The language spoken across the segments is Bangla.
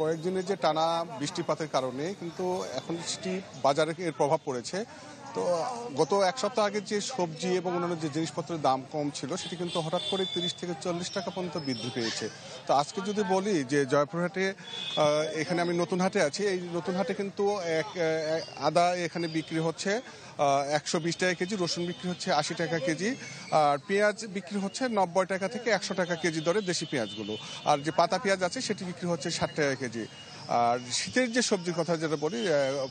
কয়েকদিনের যে টানা বৃষ্টিপাতের কারণে কিন্তু এখন সেটি বাজারে এর প্রভাব পড়েছে। তো গত এক সপ্তাহ আগে যে সবজি এবং অন্যান্য যে জিনিসপত্রের দাম কম ছিল সেটি কিন্তু হঠাৎ করে ৩০ থেকে ৪০ টাকা পর্যন্ত বৃদ্ধি পেয়েছে। তো আজকে যদি বলি যে জয়পুরহাটে, এখানে আমি নতুন হাটে আছি, এই নতুন হাটে কিন্তু আদা এখানে বিক্রি হচ্ছে ১২০ টাকা কেজি, রসুন বিক্রি হচ্ছে ৮০ টাকা কেজি, আর পেঁয়াজ বিক্রি হচ্ছে ৯০ টাকা থেকে ১০০ টাকা কেজি দরে দেশি পেঁয়াজগুলো। আর যে পাতা পেঁয়াজ আছে সেটি বিক্রি হচ্ছে ৬০ টাকা কেজি। আর শীতের যে সবজির কথা যেটা বলি,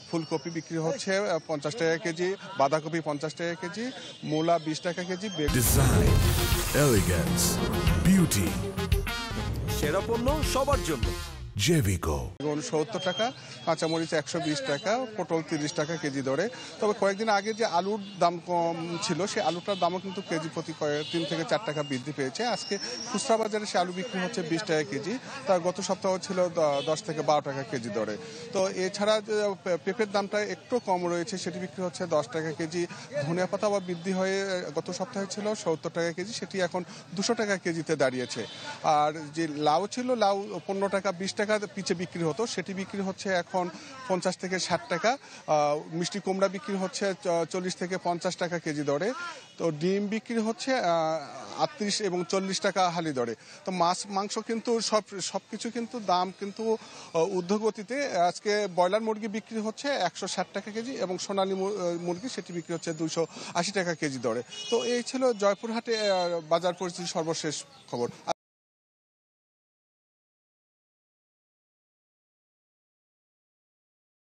ফুলকপি বিক্রি হচ্ছে ৫০ টাকা কেজি, বাঁধাকপি ৫০ টাকা কেজি, মূলা ২০ টাকা কেজি। ডিজাইন, এলিগেন্স, বিউটি, সেরা পণ্য সবার জন্য জেভিকো। ৭০ টাকা, কাঁচামরিচ ১২০ টাকা, পটল ৩০ টাকা কেজি দরে। তবে কয়েকদিন আগে যে আলুর দাম কম ছিল সেই আলুটার দামও কিন্তু কেজি প্রতি ৩ থেকে ৪ টাকা বৃদ্ধি পেয়েছে। আজকে খুচরা বাজারে সে আলু বিক্রি হচ্ছে ২০ টাকা কেজি, তার গত সপ্তাহ ছিল ১০ থেকে ১২ টাকা কেজি দরে। তো এছাড়া পেঁপের দামটা একটু কম রয়েছে, সেটি বিক্রি হচ্ছে ১০ টাকা কেজি। ধনিয়া পাতা আবার বৃদ্ধি হয়ে গত সপ্তাহে ছিল ৭০ টাকা কেজি, সেটি এখন ২০০ টাকা কেজিতে দাঁড়িয়েছে। আর যে লাউ ছিল, লাউ ১৫ টাকা ২০ টাকা পিছে বিক্রি হতো, সেটি বিক্রি হচ্ছে এখন ৫০ থেকে ৬০ টাকা। মিষ্টি কুমড়া বিক্রি হচ্ছে ৪০ থেকে ৫০ টাকা কেজি দরে। তো ডিম বিক্রি হচ্ছে ৩৮ এবং ৪০ টাকা হালি দরে। তো মাছ মাংস কিন্তু সবকিছু কিন্তু দাম কিন্তু ঊর্ধ্বগতিতে। আজকে ব্রয়লার মুরগি বিক্রি হচ্ছে ১৬০ টাকা কেজি এবং সোনালী মুরগি সেটি বিক্রি হচ্ছে ২৮০ টাকা কেজি দরে। তো এই ছিল জয়পুরহাটে বাজার পরিস্থিতির সর্বশেষ খবর।